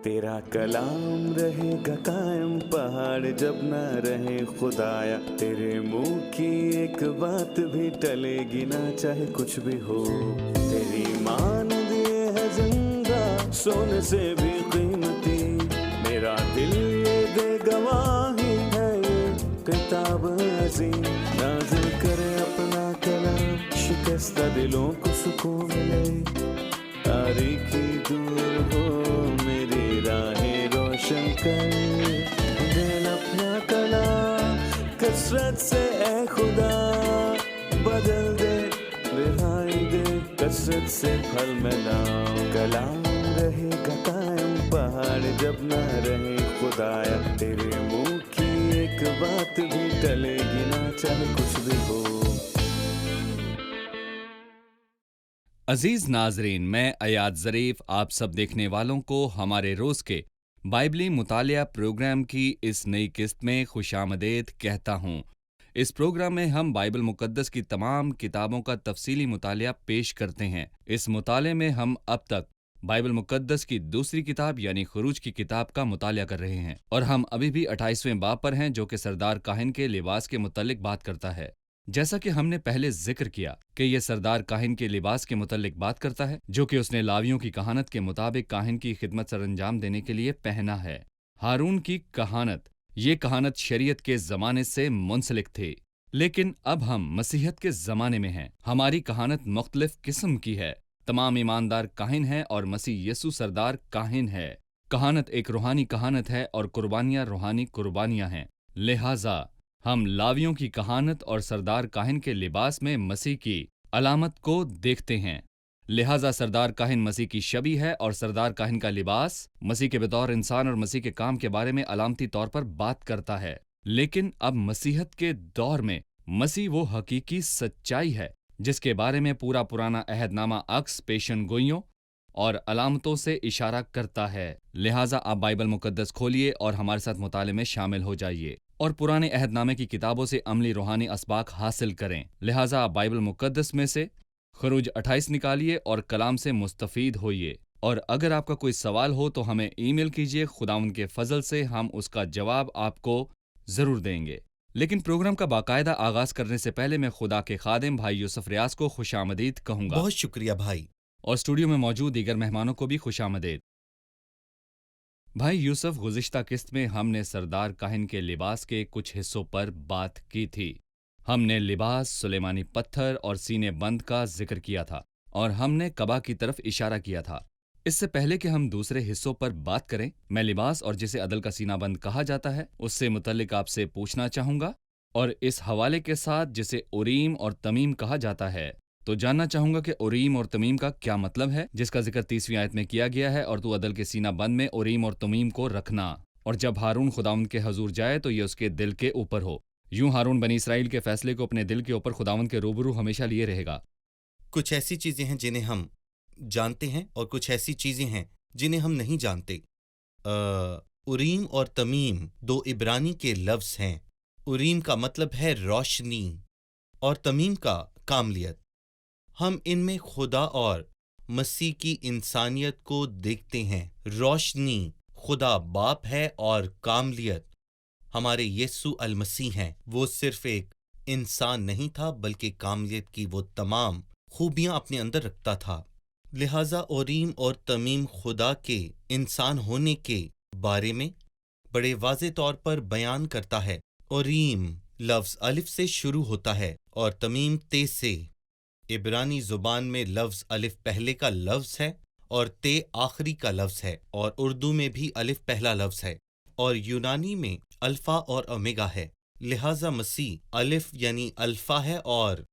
तेरा कलाम रहेगा कायम पहाड़ जब ना रहे खुदाया, तेरे मुंह की एक बात भी टलेगी ना चाहे कुछ भी हो। तेरी मान दिए है जिंदा सोने से भी कीमती, मेरा दिल ये दे गवाही है ये किताब अजीम। नाज़िल करे अपना कलाम, शिकस्ता दिलों को सुकून मिले, तारीखी दूर हो मेरी राहें रोशन कर। दिल अपना कलाम कसरत से ए खुदा बदल दे, रिहाई दे कसरत से फल मिलाओ। कलाम रहेगा कायम पहाड़ जब ना रहे खुदाया, तेरे मुंह की एक बात भी टलेगी ना चाहे कुछ भी हो। अजीज नाजरीन, मैं अयाद ज़रीफ आप सब देखने वालों को हमारे रोज़ के बाइबली मुतालिया प्रोग्राम की इस नई किस्त में खुशामदीद कहता हूँ। इस प्रोग्राम में हम बाइबल मुकद्दस की तमाम किताबों का तफसीली मुतालिया पेश करते हैं। इस मुताले में हम अब तक बाइबल मुकद्दस की दूसरी किताब यानी खुरूज की किताब का मुतालिया कर रहे हैं और हम अभी भी 28वें बाब पर हैं, जो कि सरदार काहिन के लिबास के मुतल्लिक बात करता है। जैसा कि हमने पहले जिक्र किया कि यह सरदार काहिन के लिबास के मुतल्लिक बात करता है, जो कि उसने लावियों की कहानत के मुताबिक काहिन की खिदमत सरअंजाम देने के लिए पहना है। हारून की कहानत, ये कहानत शरीयत के ज़माने से मुंसलिक थी, लेकिन अब हम मसीहत के ज़माने में हैं। हमारी कहानत मुख्तलिफ किस्म की है। तमाम ईमानदार काहिन हैं और मसीह यसू सरदार काहिन है। कहानत एक रूहानी कहानत है और कुर्बानियाँ रूहानी कुर्बानियाँ हैं। लिहाजा हम लावियों की कहानत और सरदार काहिन के लिबास में मसीह की अलामत को देखते हैं। लिहाजा सरदार काहिन मसीह की शबी है और सरदार काहिन का लिबास मसीह के बतौर इंसान और मसीह के काम के बारे में अलामती तौर पर बात करता है। लेकिन अब मसीहत के दौर में मसीह वो हकीकी सच्चाई है जिसके बारे में पूरा पुराना अहदनामा अक्स पेशन गोइयों और अलामतों से इशारा करता है। लिहाजा आप बाइबल मुकद्दस खोलिए और हमारे साथ मुताले में शामिल हो जाइए और पुराने अहदनामे की किताबों से अमली रूहानी असबाक हासिल करें। लिहाजा आप बाइबल मुकद्दस में से खुरूज 28 निकालिए और कलाम से मुस्तफीद होइए। और अगर आपका कोई सवाल हो तो हमें ईमेल कीजिए, खुदावंद के फजल से हम उसका जवाब आपको जरूर देंगे। लेकिन प्रोग्राम का बाकायदा आगाज करने से पहले मैं खुदा के खादिम भाई यूसुफ रियाज को खुशामदीद कहूंगा। बहुत शुक्रिया भाई। और स्टूडियो में मौजूद दीगर मेहमानों को भी खुशामदीद। भाई यूसुफ, गुज़िश्ता किस्त में हमने सरदार काहिन के लिबास के कुछ हिस्सों पर बात की थी। हमने लिबास, सुलेमानी पत्थर और सीने बंद का जिक्र किया था और हमने कबा की तरफ इशारा किया था। इससे पहले कि हम दूसरे हिस्सों पर बात करें, मैं लिबास और जिसे अदल का सीना बंद कहा जाता है उससे मुतल्लिक आपसे पूछना चाहूँगा, और इस हवाले के साथ जिसे उरीम और तमीम कहा जाता है तो जानना चाहूंगा कि उरीम और तमीम का क्या मतलब है, जिसका जिक्र 30वीं आयत में किया गया है। और तू अदल के सीना बंद में उरीम और तमीम को रखना, और जब हारून खुदावंद के हजूर जाए तो ये उसके दिल के ऊपर हो। यूं हारून बनी इसराइल के फैसले को अपने दिल के ऊपर खुदावंद के रूबरू हमेशा लिए रहेगा। कुछ ऐसी चीजें हैं जिन्हें हम जानते हैं और कुछ ऐसी चीजें हैं जिन्हें हम नहीं जानते। उरीम और तमीम दो इब्रानी के लफ्ज हैं। उरीम का मतलब है रोशनी और तमीम का कामलियत। हम इनमें खुदा और मसीह की इंसानियत को देखते हैं। रोशनी खुदा बाप है और कामलियत हमारे यीशु अल मसीह हैं। वो सिर्फ एक इंसान नहीं था बल्कि कामलियत की वो तमाम खूबियां अपने अंदर रखता था। लिहाजा उरीम और तमीम खुदा के इंसान होने के बारे में बड़े वाज़े तौर पर बयान करता है। उरीम लफ्ज़ अलिफ से शुरू होता है और तमीम ते से। इब्रानी ज़ुबान में लफ्ज़ अलिफ पहले का लफ्ज़ है और ते आखिरी का लफ्ज़ है, और उर्दू में भी अलिफ पहला लफ्ज़ है, और यूनानी में अल्फ़ा और ओमेगा है। लिहाजा मसीह अलिफ यानी अल्फ़ा है और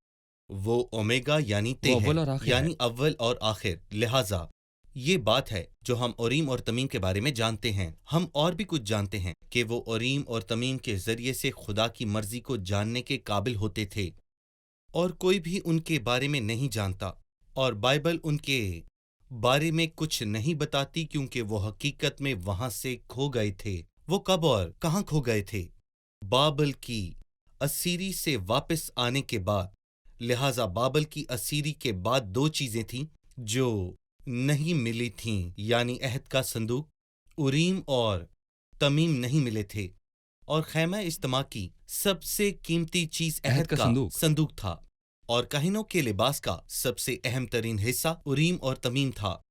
वो ओमेगा यानी ते है, यानी अव्वल और आखिर। लिहाजा ये बात है जो हम उरीम और तमीम के बारे में जानते हैं। हम और भी कुछ जानते हैं कि वो उरीम और तमीम के ज़रिए से खुदा की मर्ज़ी को जानने के काबिल होते थे, और कोई भी उनके बारे में नहीं जानता, और बाइबल उनके बारे में कुछ नहीं बताती क्योंकि वो हकीकत में वहां से खो गए थे। वो कब और कहां खो गए थे? बाबल की असीरी से वापस आने के बाद। लिहाजा बाबल की असीरी के बाद दो चीजें थीं जो नहीं मिली थीं, यानी अहद का संदूक उरीम और तमीम नहीं मिले थे, और खैमा इज्तिमा की सबसे कीमती चीज अहद का संदूक था, और काहिनों के लिबास का सबसे अहम तरीन हिस्सा उरीम और तमीम था।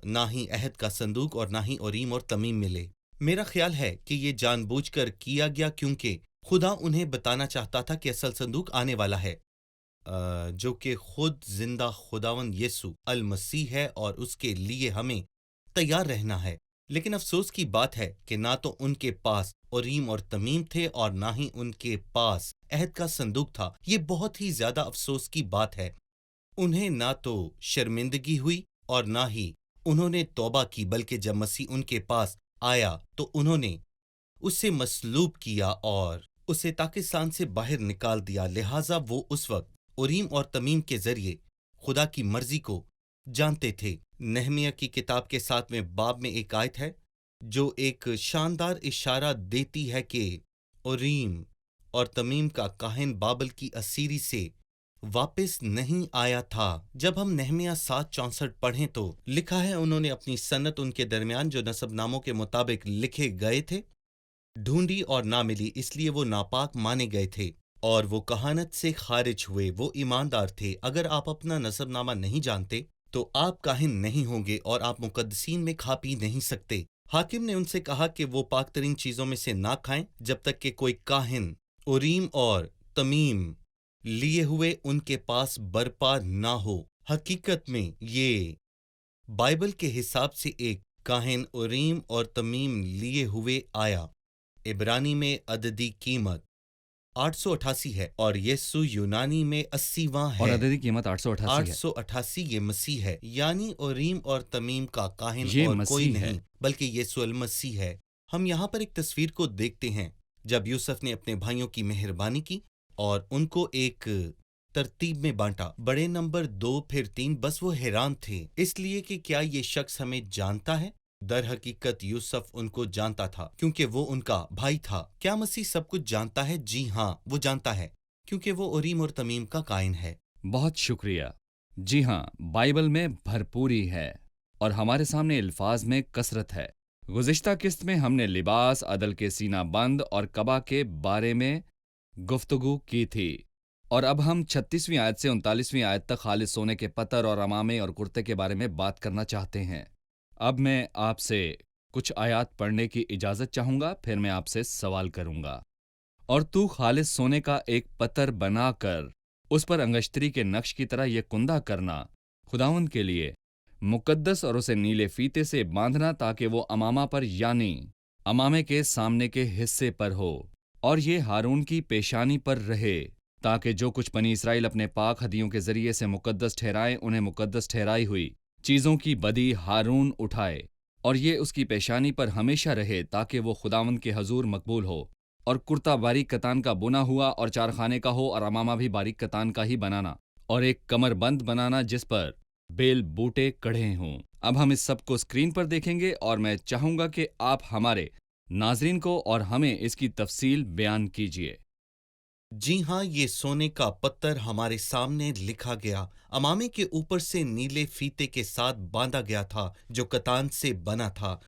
ना ही अहद का संदूक और ना ही उरीम और तमीम मिले। मेरा ख्याल है कि ये जानबूझकर किया गया, क्योंकि खुदा उन्हें बताना चाहता था कि असल संदूक आने वाला है, जो कि खुद जिंदा खुदावंद यीशु अल मसीह है, और उसके लिए हमें तैयार रहना है। लेकिन अफसोस की बात है कि ना तो उनके पास उरीम और तमीम थे और ना ही उनके पास अहद का संदूक था। ये बहुत ही ज्यादा अफसोस की बात है। उन्हें ना तो शर्मिंदगी हुई और ना ही उन्होंने तौबा की, बल्कि जब मसीह उनके पास आया तो उन्होंने उसे मसलूब किया और उसे पाकिस्तान से बाहर निकाल दिया। लिहाजा वो उस वक्त उरीम और तमीम के जरिए खुदा की मर्जी को जानते थे। नहमिया की किताब के 7वें बाब में एक आयत है जो एक शानदार इशारा देती है कि उरीम और तमीम का काहिन बाबल की असीरी से वापस नहीं आया था। जब हम नहमिया 7:64 पढ़ें तो लिखा है, उन्होंने अपनी सन्नत उनके दरमियान जो नसबनामों के मुताबिक लिखे गए थे ढूंढी और ना मिली, इसलिए वो नापाक माने गए थे और वो कहानत से खारिज हुए। वो ईमानदार थे। अगर आप अपना नसबनामा नहीं जानते तो आप काहिन नहीं होंगे और आप मुकद्दसीन में खा पी नहीं सकते। हाकिम ने उनसे कहा कि वो पाक तरीन चीजों में से ना खाएं जब तक कि कोई काहिन उरीम और तमीम लिए हुए उनके पास बरपा ना हो। हकीकत में ये बाइबल के हिसाब से एक काहिन उरीम और तमीम लिए हुए आया। इब्रानी में अददी कीमत 888 है और यीशु यूनानी में 80वां है और अददी कीमत 888 है। 888 ये मसीह है, यानी उरीम और तमीम का काहिन ये और कोई मसीह है। नहीं बल्कि यीशु अल मसीह है। हम यहाँ पर एक तस्वीर को देखते हैं जब यूसुफ ने अपने भाइयों की मेहरबानी की और उनको एक तरतीब में बांटा, बड़े नंबर 2 फिर 3, बस वो हैरान थे इसलिए कि क्या ये शख्स हमें जानता है। दर हकीकत यूसुफ उनको जानता था क्योंकि वो उनका भाई था। क्या मसीह सब कुछ जानता है? जी हाँ, वो जानता है क्योंकि वो उरीम और तमीम का कायन है। बहुत शुक्रिया। जी हाँ, बाइबल में भरपूरी है और हमारे सामने अल्फाज में कसरत है। गुज़िश्ता किस्त में हमने लिबास, अदल के सीना बंद और कबा के बारे में गुफ्तगू की थी और अब हम 36वीं आयत से 39वीं आयत तक खालिस सोने के पतर और अमामे और कुर्ते के बारे में बात करना चाहते हैं। अब मैं आपसे कुछ आयत पढ़ने की इजाज़त चाहूँगा, फिर मैं आपसे सवाल करूँगा। और तू खालिस सोने का एक पत्तर बनाकर उस पर अंगश्तरी के नक्श की तरह ये कुंदा करना खुदावंद के लिए मुकद्दस और उसे नीले फीते से बांधना ताकि वो अमामा पर यानी अमामे के सामने के हिस्से पर हो और ये हारून की पेशानी पर रहे ताकि जो कुछ बनी इसराइल अपने पाक हदियों के जरिए से मुकद्दस ठहराए उन्हें मुकद्दस ठहराई हुई चीज़ों की बदी हारून उठाए और ये उसकी पेशानी पर हमेशा रहे ताकि वो खुदावंद के हजूर मकबूल हो। और कुर्ता बारीक कतान का बुना हुआ और चारखाने का हो और अमामा भी बारीक कतान का ही बनाना और एक कमरबंद बनाना जिस पर बेल बूटे कढ़े हों। अब हम इस सब को स्क्रीन पर देखेंगे और मैं चाहूंगा कि आप हमारे नाजरीन को और हमें इसकी तफसील बयान कीजिए। जी हाँ, ये सोने का पत्थर हमारे सामने लिखा गया अमामे के ऊपर से नीले फीते के साथ बांधा गया था जो कतान से बना था।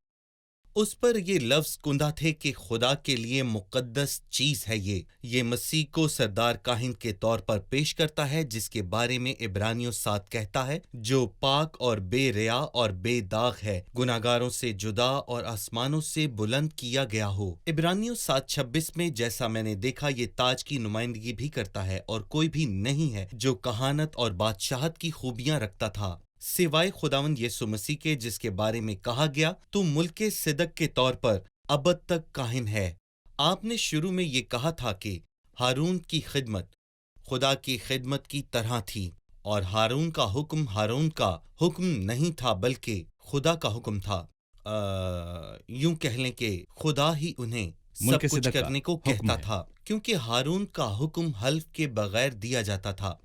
उस पर ये लफ्ज कुंदा थे कि खुदा के लिए मुकद्दस चीज है। ये मसीह को सरदार काहिन के तौर पर पेश करता है जिसके बारे में इब्रानियों 7 कहता है, जो पाक और बेरिया और बेदाग है, गुनाहगारों से जुदा और आसमानों से बुलंद किया गया हो। इब्रानियों 7:26 में जैसा मैंने देखा ये ताज की नुमाइंदगी भी करता है और कोई भी नहीं है जो कहानत और बादशाहत की खूबियां रखता था सिवाय खुदावंद यीशु मसीह के, जिसके बारे में कहा गया तू मुल्के सिदक के तौर पर अबद तक काहिन है। आपने शुरू में ये कहा था कि हारून की खिदमत खुदा की खिदमत की तरह थी और हारून का हुक्म नहीं था बल्कि खुदा का हुक्म था। यूं कह लें कि खुदा ही उन्हें सब कुछ करने को कहता था क्योंकि हारून का हुक्म हल्फ के बगैर दिया जाता था।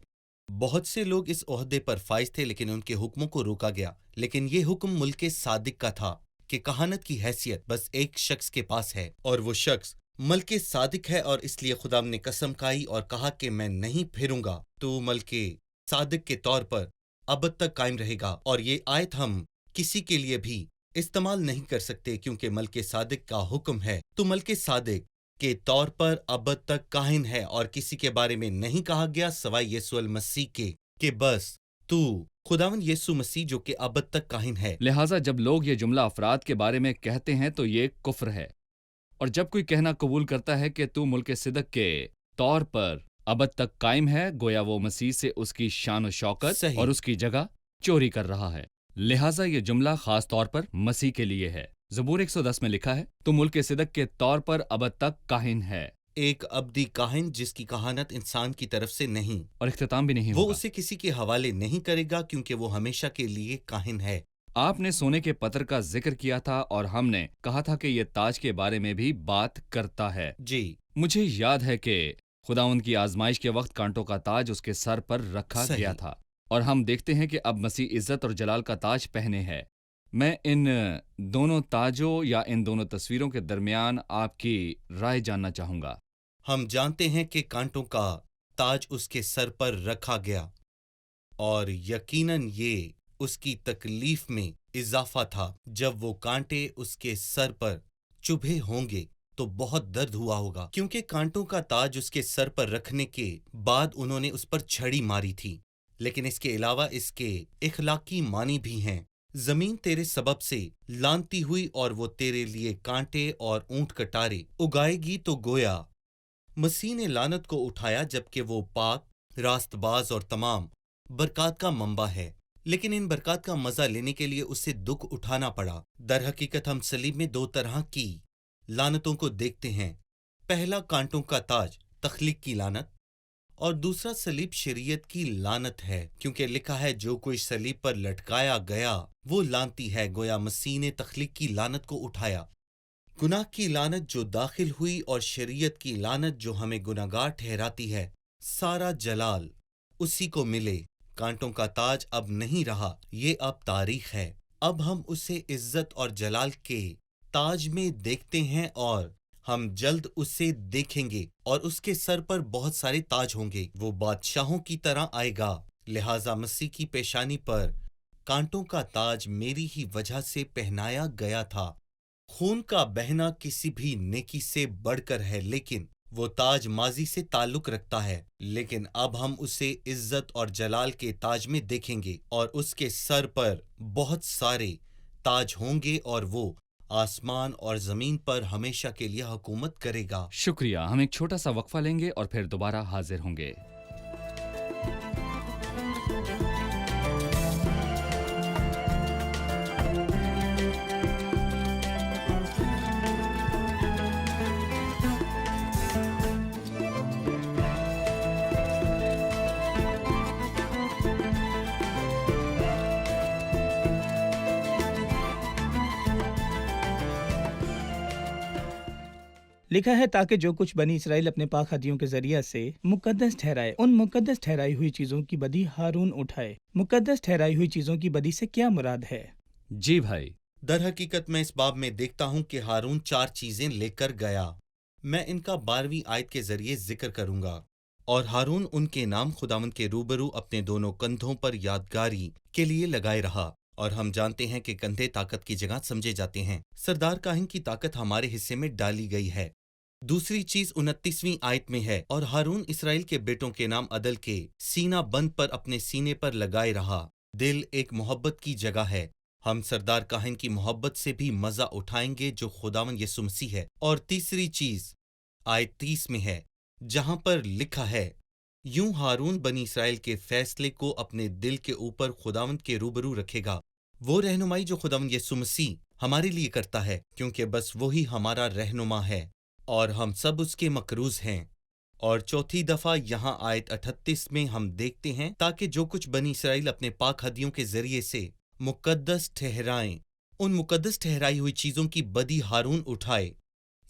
बहुत से लोग इस ओहदे पर फाइज थे लेकिन उनके हुक्मों को रोका गया। लेकिन ये हुक्म मुल्के सादिक का था कि कहानत की हैसियत बस एक शख्स के पास है और वो शख्स मल्के सादिक है और इसलिए खुदा ने कसम खाई और कहा कि मैं नहीं फिरूंगा, तो मल्के सादिक के तौर पर अबद तक कायम रहेगा। और ये आयत हम किसी के लिए भी استعمال نہیں کر سکتے کیونکہ ملک صادق کا حکم ہے تو ملک صادق کے طور پر اب تک کاہن ہے، اور کسی کے بارے میں نہیں کہا گیا سوائے یسوع المسیح کے کہ بس تو خداوند یسوع مسیح جو کہ اب تک کاہن ہے۔ لہٰذا جب لوگ یہ جملہ افراد کے بارے میں کہتے ہیں تو یہ کفر ہے، اور جب کوئی کہنا قبول کرتا ہے کہ تو ملک صدق کے طور پر ابد تک قائم ہے، گویا وہ مسیح سے اس کی شان و شوکت صحیح۔ اور اس کی جگہ چوری کر رہا ہے۔ لہٰذا یہ جملہ خاص طور پر مسیح کے لیے ہے۔ زبور 110 میں لکھا ہے، تو ملک صدق کے طور پر ابد تک کاہن ہے، ایک ابدی کاہن جس کی کہانت انسان کی طرف سے نہیں، اور اختتام بھی نہیں وہ ہوگا۔ اسے کسی کے حوالے نہیں کرے گا کیونکہ وہ ہمیشہ کے لیے کاہن ہے۔ آپ نے سونے کے پتھر کا ذکر کیا تھا، اور ہم نے کہا تھا کہ یہ تاج کے بارے میں بھی بات کرتا ہے۔ جی مجھے یاد ہے کہ خداوند کی آزمائش کے وقت کانٹوں کا تاج اس کے سر پر رکھا صحیح۔ گیا تھا، اور ہم دیکھتے ہیں کہ اب مسیح عزت اور جلال کا تاج پہنے ہے۔ میں ان دونوں تاجوں یا ان دونوں تصویروں کے درمیان آپ کی رائے جاننا چاہوں گا۔ ہم جانتے ہیں کہ کانٹوں کا تاج اس کے سر پر رکھا گیا، اور یقیناً یہ اس کی تکلیف میں اضافہ تھا۔ جب وہ کانٹے اس کے سر پر چبھے ہوں گے تو بہت درد ہوا ہوگا، کیونکہ کانٹوں کا تاج اس کے سر پر رکھنے کے بعد انہوں نے اس پر چھڑی ماری تھی۔ لیکن اس کے علاوہ اس کے اخلاقی معنی بھی ہیں۔ زمین تیرے سبب سے لانتی ہوئی، اور وہ تیرے لیے کانٹے اور اونٹ کٹارے اگائے گی، تو گویا مسیح نے لعنت کو اٹھایا جبکہ وہ پاک، راست باز اور تمام برکات کا منبع ہے، لیکن ان برکات کا مزہ لینے کے لیے اسے دکھ اٹھانا پڑا۔ در حقیقت ہم صلیب میں دو طرح کی لعنتوں کو دیکھتے ہیں، پہلا کانٹوں کا تاج تخلیق کی لعنت، اور دوسرا صلیب شریعت کی لعنت ہے، کیونکہ لکھا ہے جو کوئی صلیب پر لٹکایا گیا وہ لعنتی ہے، گویا مسیح نے تخلیق کی لعنت کو اٹھایا۔ گناہ کی لعنت جو داخل ہوئی اور شریعت کی لعنت جو ہمیں گناہگار ٹھہراتی ہے، سارا جلال اسی کو ملے۔ کانٹوں کا تاج اب نہیں رہا، یہ اب تاریخ ہے۔ اب ہم اسے عزت اور جلال کے تاج میں دیکھتے ہیں، اور ہم جلد اسے دیکھیں گے، اور اس کے سر پر بہت سارے تاج ہوں گے۔ وہ بادشاہوں کی طرح آئے گا۔ لہٰذا مسیح کی پیشانی پر کانٹوں کا تاج میری ہی وجہ سے پہنایا گیا تھا۔ خون کا بہنا کسی بھی نیکی سے بڑھ کر ہے، لیکن وہ تاج ماضی سے تعلق رکھتا ہے، لیکن اب ہم اسے عزت اور جلال کے تاج میں دیکھیں گے، اور اس کے سر پر بہت سارے تاج ہوں گے، اور وہ آسمان اور زمین پر ہمیشہ کے لیے حکومت کرے گا۔ شکریہ، ہم ایک چھوٹا سا وقفہ لیں گے اور پھر دوبارہ حاضر ہوں گے۔ لکھا ہے تاکہ جو کچھ بنی اسرائیل اپنے پاک ہدیوں کے ذریعہ سے مقدس ٹھہرائے، ان مقدس ٹھہرائی ہوئی چیزوں کی بدی ہارون اٹھائے۔ مقدس ٹھہرائی ہوئی چیزوں کی بدی سے کیا مراد ہے؟ جی بھائی، در حقیقت میں اس باب میں دیکھتا ہوں کہ ہارون 4 چیزیں لے کر گیا۔ میں ان کا 12ویں آیت کے ذریعے ذکر کروں گا۔ اور ہارون ان کے نام خداوند کے روبرو اپنے دونوں کندھوں پر یادگاری کے لیے لگائے رہا، اور ہم جانتے ہیں کہ کندھے طاقت کی جگہ سمجھے جاتے ہیں۔ سردار کاہن کی طاقت ہمارے حصے میں ڈالی گئی ہے۔ دوسری چیز 29ویں آیت میں ہے، اور ہارون اسرائیل کے بیٹوں کے نام عدل کے سینہ بند پر اپنے سینے پر لگائے رہا۔ دل ایک محبت کی جگہ ہے۔ ہم سردار کاہن کی محبت سے بھی مزہ اٹھائیں گے جو خداوند یسوع مسیح ہے۔ اور تیسری چیز آیت 30 میں ہے، جہاں پر لکھا ہے، یوں ہارون بنی اسرائیل کے فیصلے کو اپنے دل کے اوپر خداوند کے روبرو رکھے گا۔ وہ رہنمائی جو خداوند یسوع مسیح ہمارے لیے کرتا ہے، کیونکہ بس وہی ہمارا رہنما ہے، اور ہم سب اس کے مکروز ہیں۔ اور چوتھی دفعہ یہاں آیت 38 میں ہم دیکھتے ہیں، تاکہ جو کچھ بنی اسرائیل اپنے پاک ہدیوں کے ذریعے سے مقدس ٹھہرائیں، ان مقدس ٹھہرائی ہوئی چیزوں کی بدی ہارون اٹھائے۔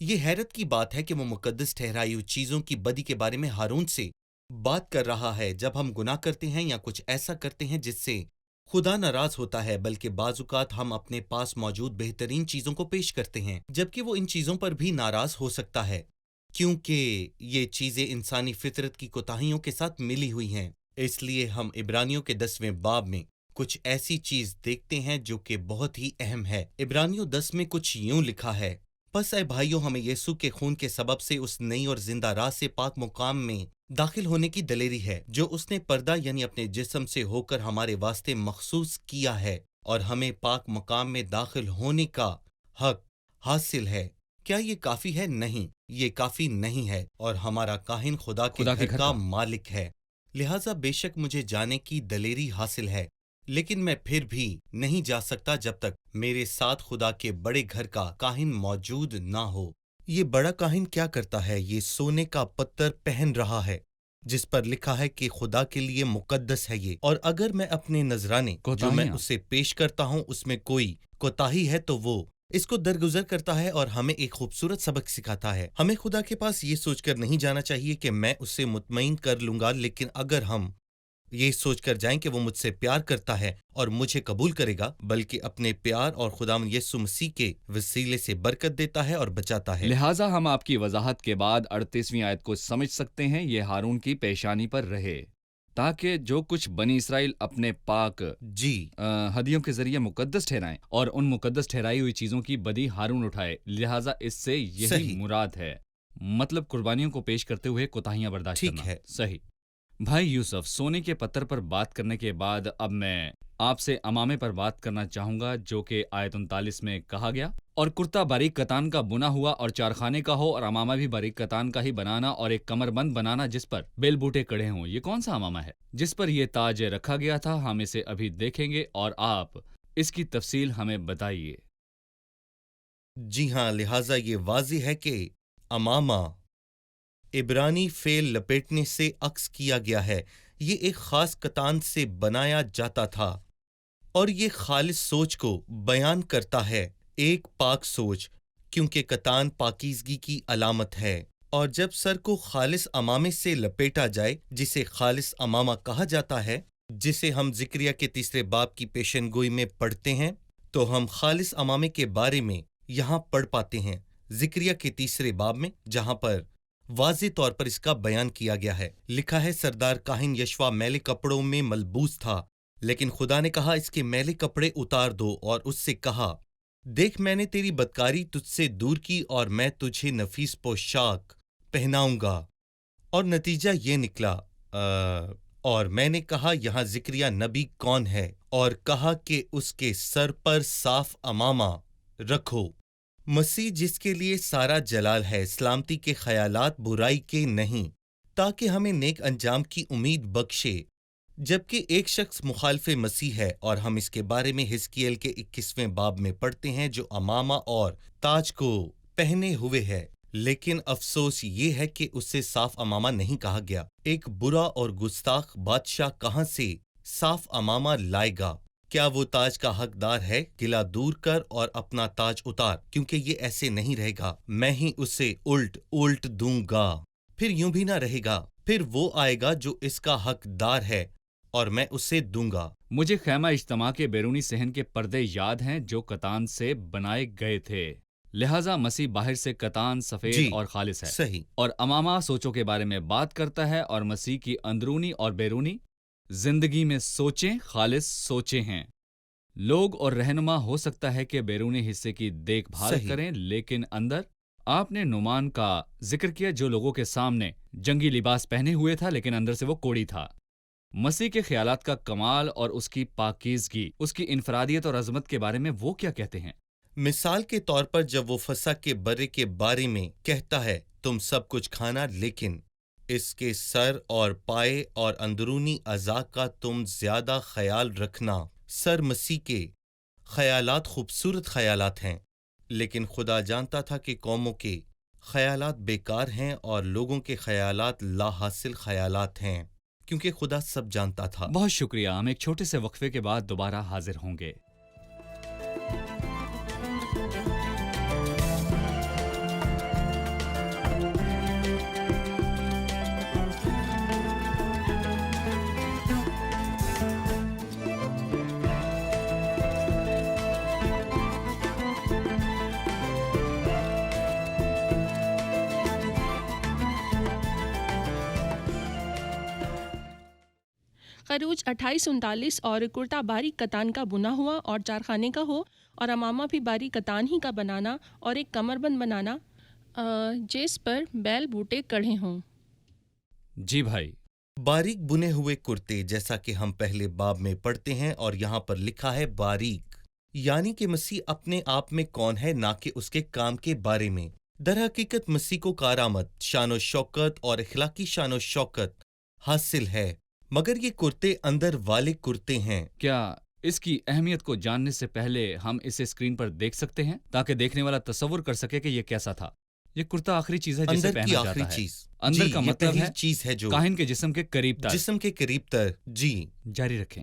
یہ حیرت کی بات ہے کہ وہ مقدس ٹھہرائی ہوئی چیزوں کی بدی کے بارے میں ہارون سے بات کر رہا ہے جب ہم گناہ کرتے ہیں یا کچھ ایسا کرتے ہیں جس سے خدا ناراض ہوتا ہے، بلکہ بعض اوقات ہم اپنے پاس موجود بہترین چیزوں کو پیش کرتے ہیں جبکہ وہ ان چیزوں پر بھی ناراض ہو سکتا ہے، کیونکہ یہ چیزیں انسانی فطرت کی کوتاہیوں کے ساتھ ملی ہوئی ہیں۔ اس لیے ہم عبرانیوں کے 10ویں باب میں कुछ ऐसी चीज देखते हैं जो कि बहुत ही अहम है। इब्रानियों 10 में कुछ यूं लिखा है, बस ऐ भाइयों, हमें यीशु के खून के सबब से उस नई और जिंदा राह से पाक मुकाम में दाखिल होने की दलेरी है जो उसने पर्दा यानी अपने जिस्म से होकर हमारे वास्ते मखसूस किया है, और हमें पाक मुकाम में दाखिल होने का हक हासिल है। क्या ये काफी है? नहीं, ये काफी नहीं है। और हमारा काहिन खुदा के खुदा के घर घर का का। मालिक है, लिहाजा बेशक मुझे जाने की दलेरी हासिल है, लेकिन मैं फिर भी नहीं जा सकता जब तक मेरे साथ खुदा के बड़े घर का काहिन मौजूद ना हो। ये बड़ा काहिन क्या करता है? ये सोने का पत्थर पहन रहा है जिस पर लिखा है कि खुदा के लिए मुकद्दस है ये, और अगर मैं अपने नजराने जो मैं कोताहियां। उसे पेश करता हूँ उसमें कोई कोताही है तो वो इसको दरगुजर करता है और हमें एक खूबसूरत सबक सिखाता है। हमें खुदा के पास ये सोचकर नहीं जाना चाहिए कि मैं उससे मुतमईन कर लूंगा, लेकिन अगर हम ये सोचकर जाएं कि वो मुझसे प्यार करता है और मुझे कबूल करेगा, बल्कि अपने प्यार और खुदावंद यीशु मसीह के वसीले से बरकत देता है और बचाता है। लिहाजा हम आपकी वजाहत के बाद 38वीं आयत को समझ सकते हैं, ये हारून की पेशानी पर रहे, ताकि जो कुछ बनी इसराइल अपने पाक जी हदियों के जरिए मुकद्दस ठहराएं और उन मुकद्दस ठहराई हुई चीजों की बदी हारून उठाए। लिहाजा इससे यही सही। मुराद है, मतलब कुर्बानियों को पेश करते हुए कोताहियां बर्दाश्त ठीक करना। है। सही। भाई यूसुफ, सोने के पत्थर पर बात करने के बाद अब मैं आपसे अमामे पर बात करना चाहूंगा, जो कि आयत 39 में कहा गया, और कुर्ता बारीक कतान का बुना हुआ और चारखाने का हो, और अमामा भी बारीक कतान का ही बनाना, और एक कमरबंद बनाना जिस पर बेल बूटे कड़े हों। ये कौन सा अमामा है जिस पर यह ताज रखा गया था? हम इसे अभी देखेंगे और आप इसकी तफसील हमें बताइए। जी हाँ, लिहाजा ये वाज़ेह है कि अमामा इब्रानी फेल लपेटने से अक्स किया गया है। ये एक खास कतान से बनाया जाता था और ये खालिस सोच को बयान करता है, एक पाक सोच, क्योंकि कतान पाकीज़गी की अलामत है। और जब सर को खालिस अमामे से लपेटा जाए, जिसे खालिस अमामा कहा जाता है, जिसे हम ज़िक्रिया के 3 बाब की पेशनगोई में पढ़ते हैं, तो हम खालिस अमामे के बारे में यहाँ पढ़ पाते हैं ज़िक्रिया के 3 बाब में, जहाँ पर वाज़े तौर पर इसका बयान किया गया है। लिखा है, सरदार काहिन यशवा मैले कपड़ों में मलबूस था, लेकिन खुदा ने कहा इसके मैले कपड़े उतार दो, और उससे कहा, देख मैंने तेरी बदकारी तुझसे दूर की और मैं तुझे नफीस पोशाक पहनाऊंगा। और नतीजा ये निकला, और मैंने कहा यहाँ ज़िक्रिया नबी कौन है, और कहा कि उसके सर पर साफ अमामा रखो। मसीह जिसके लिए सारा जलाल है, सलामती के ख्यालात बुराई के नहीं, ताकि हमें नेक अंजाम की उम्मीद बख्शे। जबकि एक शख्स मुखालिफ मसीह है, और हम इसके बारे में हिजकियेल के 21वें बाब में पढ़ते हैं, जो अमामा और ताज को पहने हुए है। लेकिन अफसोस ये है कि उससे साफ अमामा नहीं कहा गया। एक बुरा और गुस्ताख बादशाह कहाँ से साफ अमामा लाएगा? क्या वो ताज का हकदार है? गिला दूर कर और अपना ताज उतार, क्योंकि ये ऐसे नहीं रहेगा। मैं ही उसे उल्ट दूंगा। फिर यूं भी ना रहेगा, फिर वो आएगा जो इसका हकदार है और मैं उसे दूंगा। मुझे खैमा इज्तमा के बैरूनी सहन के पर्दे याद हैं जो कतान से बनाए गए थे। लिहाजा मसीह बाहर से कतान, सफेद जी, और खालिस है, सही। और अमामा सोचों के बारे में बात करता है, और मसीह की अंदरूनी और बैरूनी जिंदगी में सोचें खालिस सोचें हैं। लोग और रहनुमा हो सकता है कि बैरूनी हिस्से की देखभाल सही। करें, लेकिन अंदर आपने नुमान का जिक्र किया, जो लोगों के सामने जंगी लिबास पहने हुए था, लेकिन अंदर से वो कोड़ी था। मसीह के ख्यालात का कमाल और उसकी पाकीज़गी, उसकी इनफरादियत और अजमत के बारे में वो क्या कहते हैं? मिसाल के तौर पर जब वो फसा के बर्रे के बारे में कहता है, तुम सब कुछ खाना, लेकिन इसके सर और पाए और अंदरूनी अज़ा का तुम ज्यादा ख्याल रखना। सर मसीह के ख्यालात खूबसूरत ख्यालात हैं, लेकिन खुदा जानता था कि कौमों के ख्यालात बेकार हैं और लोगों के ख्यालात लाहासिल ख्यालात हैं, क्योंकि खुदा सब जानता था। बहुत शुक्रिया। हम एक छोटे से वक्फे के बाद दोबारा हाजिर होंगे। खरूज 2839 और कुर्ता बारीक कतान का बुना हुआ और चारखाने का हो और अमामा भी बारीक कतान ही का बनाना और एक कमरबंद बनाना जिस पर बैल बूटे कढ़े हों। जी भाई। बारीक बुने हुए कुर्ते, जैसा कि हम पहले बाब में पढ़ते हैं और यहाँ पर लिखा है बारीक, यानी कि मसीह अपने आप में कौन है, ना कि उसके काम के बारे में। दरहकीकत मसीह को कारामत, शानो शौकत और इखलाकी शानो शौकत हासिल है, मगर ये कुर्ते अंदर वाले कुर्ते हैं। क्या इसकी अहमियत को जानने से पहले हम इसे स्क्रीन पर देख सकते हैं ताकि देखने वाला तसव्वुर कर सके कि ये कैसा था? ये कुर्ता आखिरी चीज है जिसे अंदर की पहना आखिरी जाता है। चीज, अंदर जी, का ये मतलब पहली है चीज है जो काहिन के जिस्म के करीब तक। जिस्म के करीब तक। जी, जारी रखें।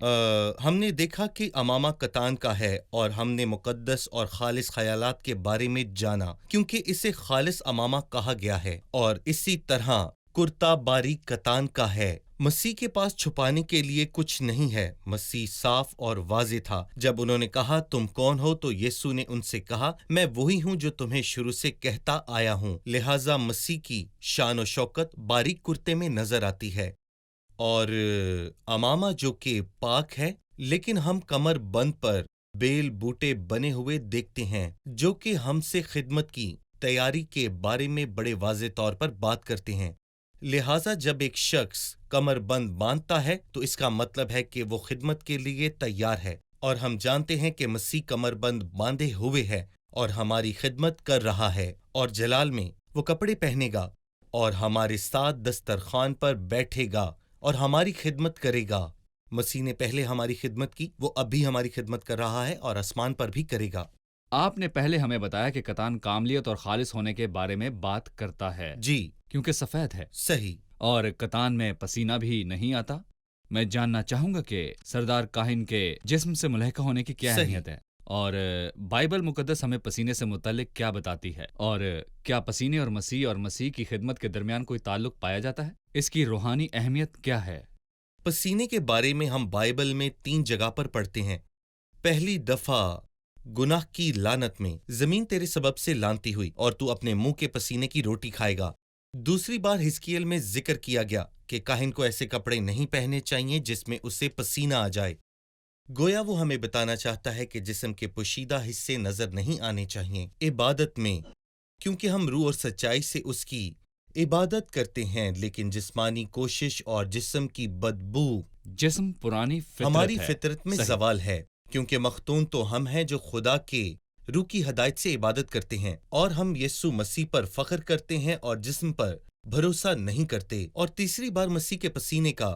हमने देखा कि अमामा कतान का है और हमने मुकद्दस और खालिस ख्यालात के बारे में जाना क्योंकि इसे खालिस अमामा कहा गया है, और इसी तरह कुर्ता बारीक कतान का है। मसीह के पास छुपाने के लिए कुछ नहीं है। मसीह साफ और वाज़ेह था। जब उन्होंने कहा तुम कौन हो, तो यीशु ने उनसे कहा मैं वही हूँ जो तुम्हें शुरू से कहता आया हूँ। लिहाजा मसीह की शान और शौकत बारीक कुर्ते में नजर आती है और अमामा जो कि पाक है, लेकिन हम कमर बंद पर बेल बूटे बने हुए देखते हैं जो कि हमसे खिदमत की तैयारी के बारे में बड़े वाज़ेह तौर पर बात करते हैं। लिहाजा जब एक शख्स कमर बंद बांधता है तो इसका मतलब है कि वो खिदमत के लिए तैयार है, और हम जानते हैं कि मसीह कमर बंद बांधे हुए है और हमारी खिदमत कर रहा है, और जलाल में वो कपड़े पहनेगा और हमारे साथ दस्तरखान पर बैठेगा और हमारी खिदमत करेगा। मसीह ने पहले हमारी खिदमत की, वो अभी हमारी खिदमत कर रहा है और आसमान पर भी करेगा। आपने पहले हमें बताया कि कतान कामलियत और खालिस होने के बारे में बात करता है। जी, क्योंकि सफेद है। सही। और कतान में पसीना भी नहीं आता। मैं जानना चाहूंगा कि सरदार काहिन के जिस्म से मुलहका होने की क्या सही। अहमियत है, और बाइबल मुकद्दस हमें पसीने से मुतल्लिक क्या बताती है, और क्या पसीने और मसीह की खिदमत के दरमियान कोई ताल्लुक पाया जाता है? इसकी रूहानी अहमियत क्या है? पसीने के बारे में हम बाइबल में 3 जगह पर पढ़ते हैं। पहली दफा गुनाह की लानत में, जमीन तेरे सबब से लानती हुई और तू अपने मुंह के पसीने की रोटी खाएगा। दूसरी बार हिजकियेल में जिक्र किया गया कि काहिन को ऐसे कपड़े नहीं पहनने चाहिए जिसमें उसे पसीना आ जाए। गोया वो हमें बताना चाहता है कि जिस्म के पोशीदा हिस्से नजर नहीं आने चाहिए इबादत में, क्योंकि हम रूह और सच्चाई से उसकी इबादत करते हैं, लेकिन जिस्मानी कोशिश और जिस्म की बदबू जिस्म पुरानी फितरत हमारी है। फितरत में सही। जवाल है, क्योंकि मख्तून तो हम हैं जो खुदा के रूह की हदायत से इबादत करते हैं, और हम यीशु मसीह पर फख्र करते हैं और जिस्म पर भरोसा नहीं करते। और तीसरी बार मसीह के पसीने का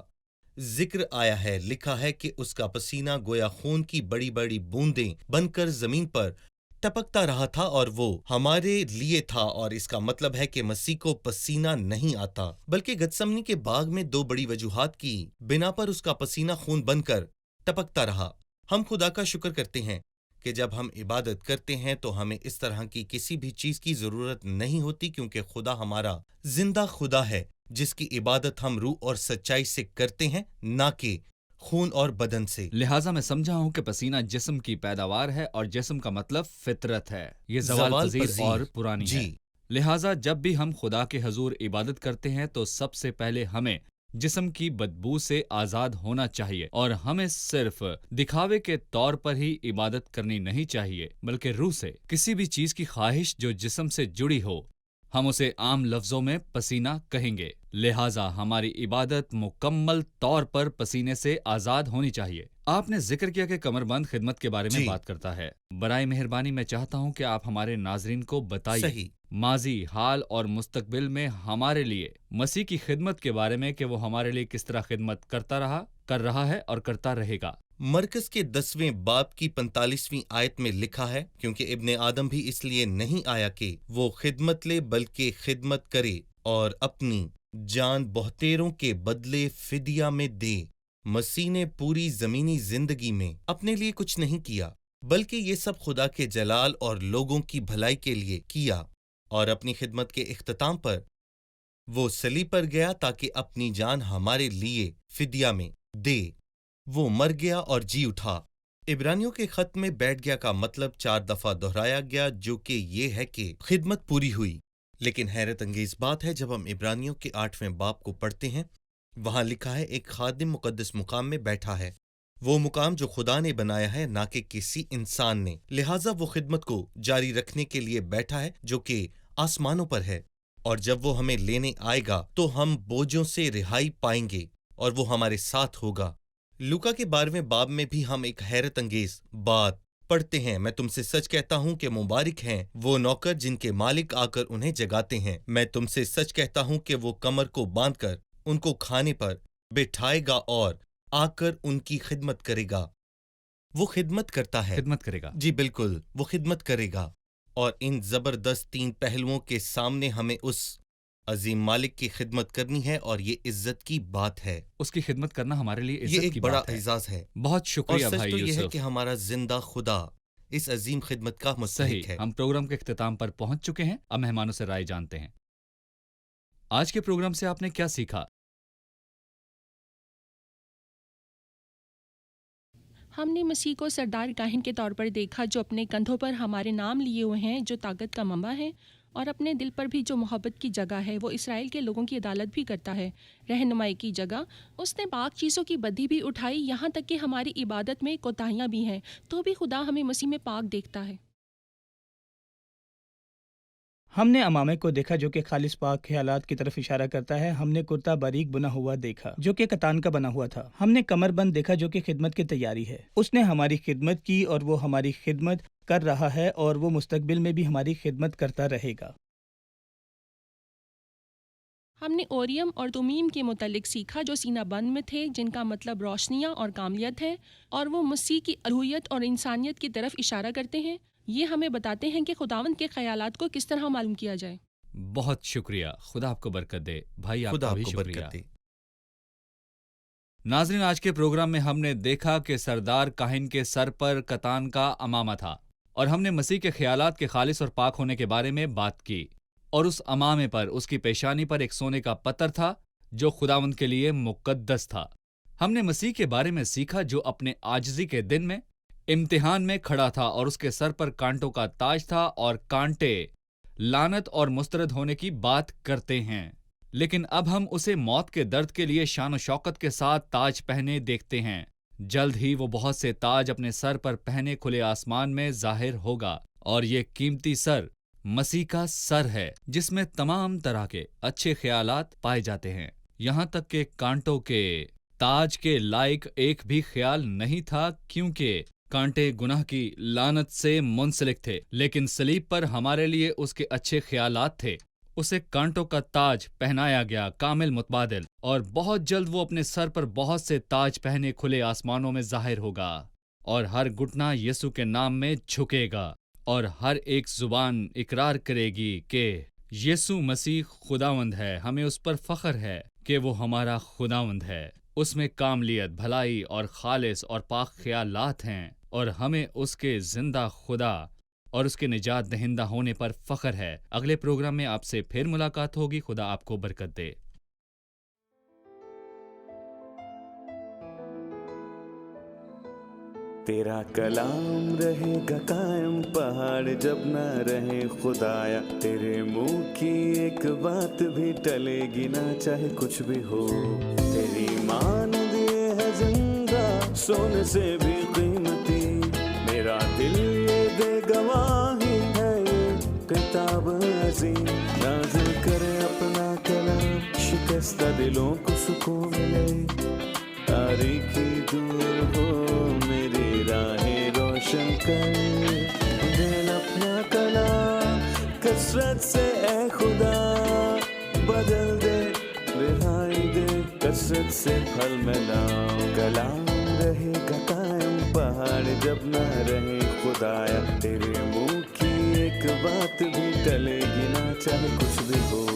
जिक्र आया है। लिखा है कि उसका पसीना गोया खून की बड़ी बड़ी बूंदें बनकर जमीन पर टपकता रहा था और वो हमारे लिए था, और इसका मतलब है कि मसीह को पसीना नहीं आता, बल्कि गतसमनी के बाग में 2 बड़ी वजूहात की बिना पर उसका पसीना खून बनकर टपकता रहा। हम खुदा का शुक्र करते हैं कि जब हम इबादत करते हैं तो हमें इस तरह की किसी भी चीज की जरूरत नहीं होती, क्योंकि खुदा हमारा जिंदा खुदा है जिसकी इबादत हम रूह और सच्चाई से करते हैं, ना कि खून और बदन से। लिहाजा मैं समझा हूं कि पसीना जिस्म की पैदावार है और जिस्म का मतलब फितरत है। ये ज़वाल ज़वाल पज़ीर पज़ीर। और पुरानी जी। है। लिहाजा जब भी हम खुदा के हजूर इबादत करते हैं तो सबसे पहले हमें जिस्म की बदबू से आजाद होना चाहिए, और हमें सिर्फ दिखावे के तौर पर ही इबादत करनी नहीं चाहिए, बल्कि रूह से। किसी भी चीज की ख्वाहिश जो जिस्म से जुड़ी हो, हम उसे आम लफ्जों में पसीना कहेंगे। लिहाजा हमारी इबादत मुकम्मल तौर पर पसीने से आजाद होनी चाहिए। आपने जिक्र किया कि कमरबंद खिदमत के बारे में जी। बात करता है। बराए मेहरबानी मैं चाहता हूं कि आप हमारे नाजरीन को बताइए सही। माजी, हाल और मुस्तकबिल में हमारे लिए मसीह की खिदमत के बारे में, कि वो हमारे लिए किस तरह खिदमत करता रहा, कर रहा है और करता रहेगा। मरकज के 10वें बाब की 45वीं आयत में लिखा है, क्योंकि इब्ने आदम भी इसलिए नहीं आया कि वो खिदमत ले, बल्कि खिदमत करे और अपनी जान बहुतेरों के बदले फिदिया में दे। मसीह ने पूरी जमीनी जिंदगी में अपने लिए कुछ नहीं किया, बल्कि ये सब खुदा के जलाल और लोगों की भलाई के लिए किया, और अपनी खिदमत के इख्तिताम पर वो सलीब पर गया ताकि अपनी जान हमारे लिए फिदिया में दे। वो मर गया और जी उठा। इब्रानियों के खत में बैठ गया का मतलब 4 दफा दोहराया गया, जो कि ये है कि खिदमत पूरी हुई। लेकिन हैरत अंगेज बात है, जब हम इब्रानियों के 8वें बाब को पढ़ते हैं وہاں لکھا ہے ایک خادم مقدس مقام میں بیٹھا ہے، وہ مقام جو خدا نے بنایا ہے، نہ کہ کسی انسان نے، لہٰذا وہ خدمت کو جاری رکھنے کے لیے بیٹھا ہے جو کہ آسمانوں پر ہے، اور جب وہ ہمیں لینے آئے گا تو ہم بوجھوں سے رہائی پائیں گے اور وہ ہمارے ساتھ ہوگا۔ لوکا کے 12ویں باب میں بھی ہم ایک حیرت انگیز بات پڑھتے ہیں، میں تم سے سچ کہتا ہوں کہ مبارک ہیں وہ نوکر جن کے مالک آ کر انہیں جگاتے ہیں۔ میں تم سے سچ کہتا ہوں کہ وہ کمر کو باندھ کر ان کو کھانے پر بٹھائے گا اور آ کر ان کی خدمت کرے گا۔ وہ خدمت کرتا ہے، خدمت کرے گا۔ جی بالکل، وہ خدمت کرے گا، اور ان زبردست 3 پہلوؤں کے سامنے ہمیں اس عظیم مالک کی خدمت کرنی ہے، اور یہ عزت کی بات ہے۔ اس کی خدمت کرنا ہمارے لیے یہ عزت ایک کی بڑا بات ہے۔ اعزاز ہے، بہت اور شکریہ سچ بھائی تو یہ ہے یوسف۔ کہ ہمارا زندہ خدا اس عظیم خدمت کا مستحق صحیح، ہے۔ ہم پروگرام کے اختتام پر پہنچ چکے ہیں، اب مہمانوں سے رائے جانتے ہیں۔ آج کے پروگرام سے آپ نے کیا سیکھا؟ ہم نے مسیح کو سردار کاہن کے طور پر دیکھا، جو اپنے کندھوں پر ہمارے نام لیے ہوئے ہیں، جو طاقت کا منبع ہے، اور اپنے دل پر بھی جو محبت کی جگہ ہے۔ وہ اسرائیل کے لوگوں کی عدالت بھی کرتا ہے، رہنمائی کی جگہ۔ اس نے پاک چیزوں کی بدی بھی اٹھائی، یہاں تک کہ ہماری عبادت میں کوتاہیاں بھی ہیں، تو بھی خدا ہمیں مسیح میں پاک دیکھتا ہے۔ ہم نے امامے کو دیکھا جو کہ خالص پاک خیالات کی طرف اشارہ کرتا ہے۔ ہم نے کرتا باریک بنا ہوا دیکھا جو کہ کتان کا بنا ہوا تھا۔ ہم نے کمر بند دیکھا جو کہ خدمت کی تیاری ہے۔ اس نے ہماری خدمت کی اور وہ ہماری خدمت کر رہا ہے، اور وہ مستقبل میں بھی ہماری خدمت کرتا رہے گا۔ ہم نے اوریم اور تمیم کے متعلق سیکھا، جو سینہ بند میں تھے، جن کا مطلب روشنیاں اور کاملیت ہے، اور وہ مسیح کی الوہیت اور انسانیت کی طرف اشارہ کرتے ہیں۔ یہ ہمیں بتاتے ہیں کہ خداوند کے خیالات کو کس طرح معلوم کیا جائے۔ بہت شکریہ، خدا آپ کو برکت دے بھائی، آپ خدا کا آپ بھی کو شکریہ۔ برکت دے۔ ناظرین، آج کے پروگرام میں ہم نے دیکھا کہ سردار کاہن کے سر پر کتان کا امامہ تھا، اور ہم نے مسیح کے خیالات کے خالص اور پاک ہونے کے بارے میں بات کی، اور اس امامے پر، اس کی پیشانی پر ایک سونے کا پتھر تھا جو خداوند کے لیے مقدس تھا۔ ہم نے مسیح کے بارے میں سیکھا جو اپنے عاجزی کے دن میں امتحان میں کھڑا تھا، اور اس کے سر پر کانٹوں کا تاج تھا، اور کانٹے لعنت اور مسترد ہونے کی بات کرتے ہیں۔ لیکن اب ہم اسے موت کے درد کے لیے شان و شوکت کے ساتھ تاج پہنے دیکھتے ہیں۔ جلد ہی وہ بہت سے تاج اپنے سر پر پہنے کھلے آسمان میں ظاہر ہوگا، اور یہ قیمتی سر مسیح کا سر ہے، جس میں تمام طرح کے اچھے خیالات پائے جاتے ہیں، یہاں تک کہ کانٹوں کے تاج کے لائق ایک بھی خیال نہیں تھا، کیونکہ کانٹے گناہ کی لعنت سے منسلک تھے، لیکن صلیب پر ہمارے لیے اس کے اچھے خیالات تھے۔ اسے کانٹوں کا تاج پہنایا گیا، کامل متبادل، اور بہت جلد وہ اپنے سر پر بہت سے تاج پہنے کھلے آسمانوں میں ظاہر ہوگا، اور ہر گھٹنا یسوع کے نام میں جھکے گا، اور ہر ایک زبان اقرار کرے گی کہ یسوع مسیح خداوند ہے۔ ہمیں اس پر فخر ہے کہ وہ ہمارا خداوند ہے۔ اس میں کاملیت، بھلائی اور خالص اور پاک خیالات ہیں، اور ہمیں اس کے زندہ خدا اور اس کے نجات دہندہ ہونے پر فخر ہے۔ اگلے پروگرام میں آپ سے پھر ملاقات ہوگی۔ خدا آپ کو برکت دے۔ تیرا کلام رہے گا قائم، پہاڑ جب نہ رہے خدایا، تیرے منہ کی ایک بات بھی ٹلے گی نہ، چاہے کچھ بھی ہو۔ تیری مانند یہ ہے زندہ، سونے سے بھی قیمتی، میرا دل یہ دے گواہی ہے، یہ کتاب عظیم نازل کرے اپنا کلام، شکستہ دلوں کو سکون ملے، تاریکی دور ہو میری راہیں روشن کر، دل اپنا کلام کثرت سے اے خدا بدل دے، رہائی دے کثرت سے پھل ملاؤ۔ کلام رہے گا قائم، پہاڑ جب نہ رہے خدایا، تیرے منہ کی ایک بات بھی ٹلے گی نہ، چاہے کچھ بھی ہو۔